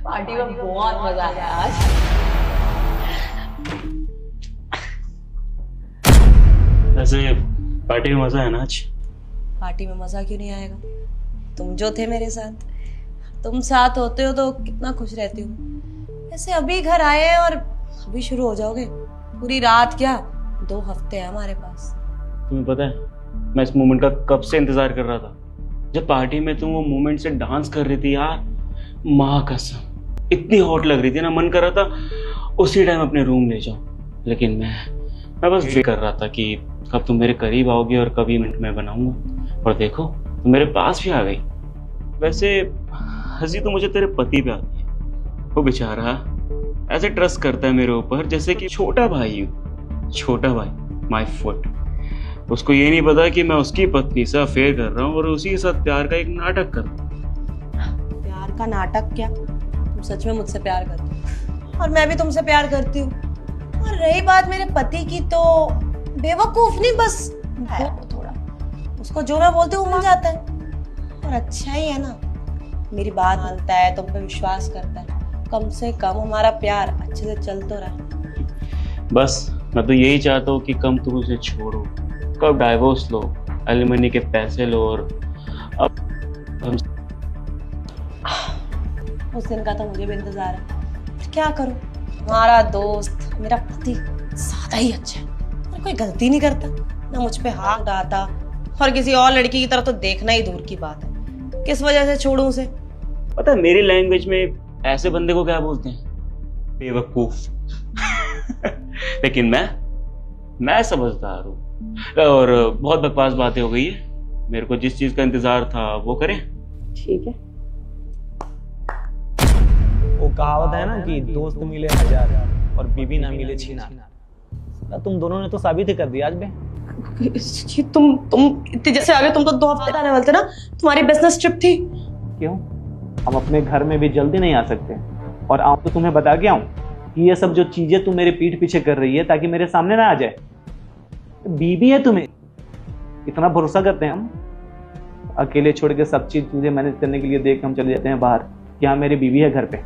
Party में बहुत मजा आया आज। वैसे पार्टी में मजा है ना आज? पार्टी में मजा क्यों नहीं आएगा? तुम जो थे मेरे साथ, तुम साथ होते हो तो कितना खुश रहती हूँ। ऐसे अभी घर आए हैं और अभी शुरू हो जाओगे? पूरी रात क्या, 2 हफ्ते हैं हमारे पास। तुम्हें पता है मैं इस मोमेंट का कब से इंतजार कर रहा था, जब पार्टी में तुम वो मोमेंट से डांस कर रही थी यार। माँ कसम इतनी हॉट लग रही थी ना, मन कर रहा था उसी टाइम अपने रूम ले जाऊं। लेकिन मैं बस वेट कर रहा था कि कब तुम मेरे करीब आओगी और कभी मिनट में बनाऊंगा, और देखो तुम मेरे पास भी आ गई। वैसे हंसी तो मुझे तेरे पति पे आती है। वो बेचारा ऐसे ट्रस्ट करता है मेरे ऊपर जैसे कि छोटा भाई हूँ। छोटा भाई माय फुट। उसको ये नहीं पता कि मैं उसकी पत्नी से अफेयर कर रहा हूँ और उसी के साथ प्यार का एक नाटक कर रहा हूँ। प्यार का नाटक क्या? तुम सच में मुझसे प्यार करती हो और मैं भी तुमसे प्यार करती हूँ। और रही बात मेरे पति की, तो बेवकूफ नहीं, बस है वो थोड़ा। उसको जो मैं बोलती हूँ वो मिल जाता है। और अच्छा ही है ना, मेरी बात मानता है, तुम पे विश्वास करता है। कम से कम हमारा प्यार अच्छे से चल तो रहा। बस मैं तो यही चाहता हूँ कि कम तुम उसे छोड़ो, कब डाइवोर्स लो, एलिमनी के पैसे लो, और अब उस दिन का तो मुझे भी इंतजार है। पर क्या करूं, हमारा दोस्त मेरा पति ज्यादा ही अच्छा है और कोई गलती नहीं करता, ना मुझ पे हाथ उठाता, और किसी और लड़की की तरफ तो देखना ही दूर की बात है। किस वजह से छोड़ूं उसे? पता है मेरी लैंग्वेज में ऐसे बंदे को क्या बोलते हैं? बेवकूफ। लेकिन मैं समझदार हूँ। और बहुत बकवास बातें हो गई है, मेरे को जिस चीज का इंतजार था वो करें। ठीक है। वो कहावत है ना कि दोस्त मिले 1000 और बीबी ना मिले 6। तुम दोनों ने तो साबित ही कर दिया आज में। तुम इतने जैसे आ गए। तुम तो 2 हफ्ते आने वाले थे ना, तुम्हारी बिजनेस ट्रिप थी। क्यों? हम अपने घर में भी जल्दी नहीं आ सकते? और आऊं तो तुम्हें बता के आऊं कि ये सब जो चीजें तुम मेरे पीठ पीछे कर रही है ताकि मेरे सामने ना आ जाए। बीबी है तुम्हें, इतना भरोसा करते हैं हम? अकेले छोड़ के सब चीजें मैनेज करने के लिए देख हम चले जाते हैं बाहर कि हाँ मेरी बीबी है घर पे।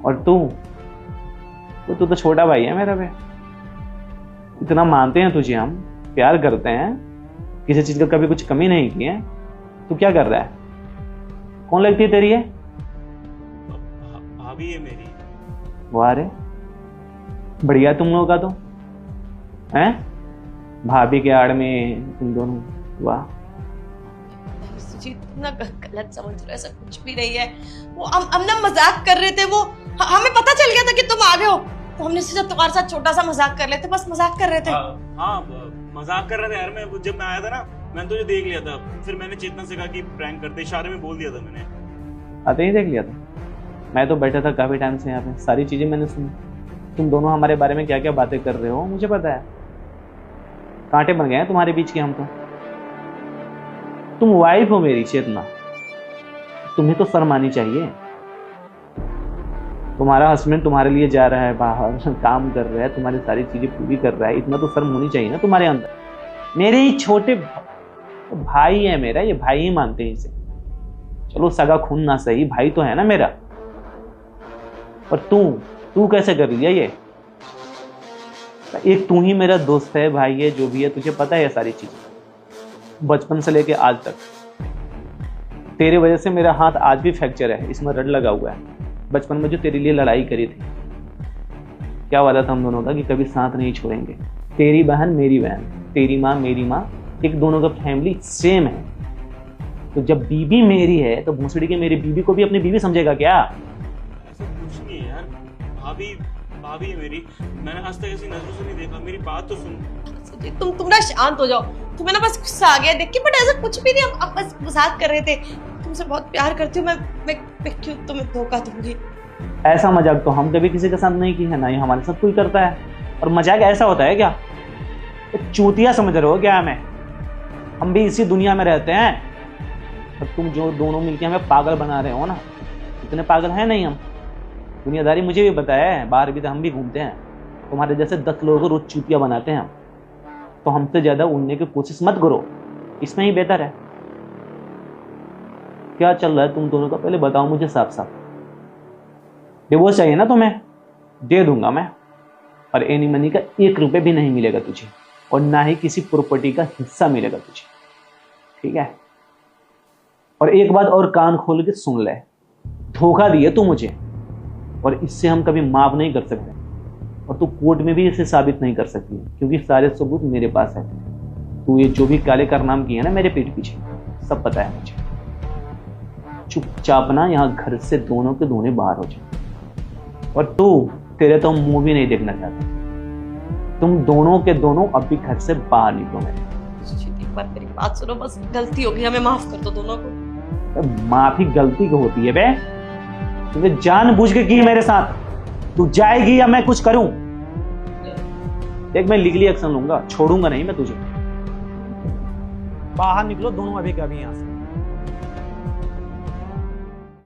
और तू तो छोटा भाई है मेरा। पे इतना मानते हैं तुझे, हम प्यार करते हैं, किसी चीज का कभी कुछ कमी नहीं की है। तू क्या कर रहा है? कौन लगती है तेरी है? भाभी है मेरी। वाह रे, बढ़िया तुम लोगों का तो हैं। भाभी के आड़ में तुम दोनों, वाह। इतना गलत समझ रहे हो, ऐसा कुछ भी नहीं है। वो हम ना मजाक कर रहे थे। वो हमें पता चल गया था कि तुम आ गए हो, तो हमने सोचा तुम्हारे साथ छोटा सा मजाक कर लेते। बस मजाक कर रहे थे। हाँ मजाक कर रहे थे यार। जब मैं आया था ना, मैंने तुझे देख लिया था। फिर मैंने चेतना से कहा कि प्रैंक करते, इशारे में बोल दिया था मैंने। आते ही देख लिया था? मैं तो बैठा था काफी टाइम से यहाँ पे, सारी चीजें मैंने सुनी। तुम दोनों हमारे बारे में क्या क्या बातें कर रहे हो मुझे पता है। कांटे बन गए हैं तुम्हारे बीच के हम तो। तुम वाइफ हो मेरी चेतना, तुम्हें तो शर्म आनी चाहिए। तुम्हारा हस्बैंड तुम्हारे लिए जा रहा है बाहर, काम कर रहा है, तुम्हारी सारी चीजें पूरी कर रहा है, इतना तो शर्म होनी चाहिए ना तुम्हारे अंदर। मेरे ही छोटे भाई है मेरा, ये भाई ही मानते हैं इसे। चलो सगा खून ना सही, भाई तो है ना मेरा। और तू कैसे कर लिया ये? एक तू ही मेरा दोस्त है, भाई है, जो भी है, तुझे पता है ये सारी चीजें। बचपन से लेके आज तक तेरे वजह से मेरा हाथ आज भी फ्रैक्चर है, इसमें रड लगा हुआ है। बचपन में जो तेरे लिए लड़ाई करी थी, क्या वादा था हम दोनों का कि कभी साथ नहीं छोड़ेंगे। तेरी बहन मेरी बहन, तेरी माँ मेरी माँ, एक दोनों का फैमिली सेम है। तो जब बीबी मेरी है तो भूसड़ी के मेरी बीबी को भी अपनी बीबी समझेगा क्या? ऐसा कुछ नहीं है यार। भाभी है मेरी। मैंने आज तक ऐसी नजरों से नहीं देखा। मेरी बात तो सुन। तुम ना शांत हो जाओ। तुम्हें ना बस गुस्सा आ गया देख के, बट ऐसा कुछ भी नहीं। हम बस मजाक कर रहे थे। तुमसे बहुत प्यार करती हूँ मैं क्यों तुम्हें धोखा दूंगी? ऐसा मजाक तो हम कभी किसी के साथ नहीं की है, ना ही हमारे साथ कोई करता है। और मजाक ऐसा होता है क्या? चूतिया समझ रहे हो क्या हमें? हम भी इसी दुनिया में रहते हैं। और तुम जो दोनों मिलके हमें पागल बना रहे हो ना, इतने पागल हैं नहीं हम। दुनियादारी मुझे भी पता है, बाहर भी तो हम भी घूमते हैं। तुम्हारे जैसे 10 लोगों को रोज चूतिया बनाते हैं हम। तो हमसे ज्यादा उड़ने की कोशिश मत करो, इसमें ही बेहतर है। क्या चल रहा है तुम दोनों का, पहले बताओ मुझे साफ साफ। डिवोर्स चाहिए ना तुम्हें, दे दूंगा मैं, और एनी मनी का 1 रुपए भी नहीं मिलेगा तुझे, और ना ही किसी प्रॉपर्टी का हिस्सा मिलेगा तुझे, ठीक है? और एक बात और कान खोल के सुन ले, धोखा दिए तू मुझे, और इससे हम कभी माफ नहीं कर सकते, और तू कोर्ट में भी इसे साबित नहीं कर सकती, क्योंकि सारे सबूत मेरे पास है। तू ये जो भी काले कारनाम किए ना मेरे पीठ पीछे, सब पता है मुझे। चुपचाप ना यहाँ घर से दोनों के दोनों बाहर हो जाए, और तेरे तो मुंह भी नहीं देखना चाहता। तुम दोनों के दोनों अभी घर से बाहर निकलो मेरे। एक बार मेरी बात सुनो, बस गलती हो गई, हमें माफ कर दो दोनों को। माफी गलती को होती है बे, तूने जानबूझ के की मेरे साथ। तू जाएगी या मैं कुछ करूं? देख, मैं लीगली एक्शन लूंगा, छोड़ूंगा नहीं मैं तुझे। बाहर निकलो दोनों अभी के अभी यहाँ से।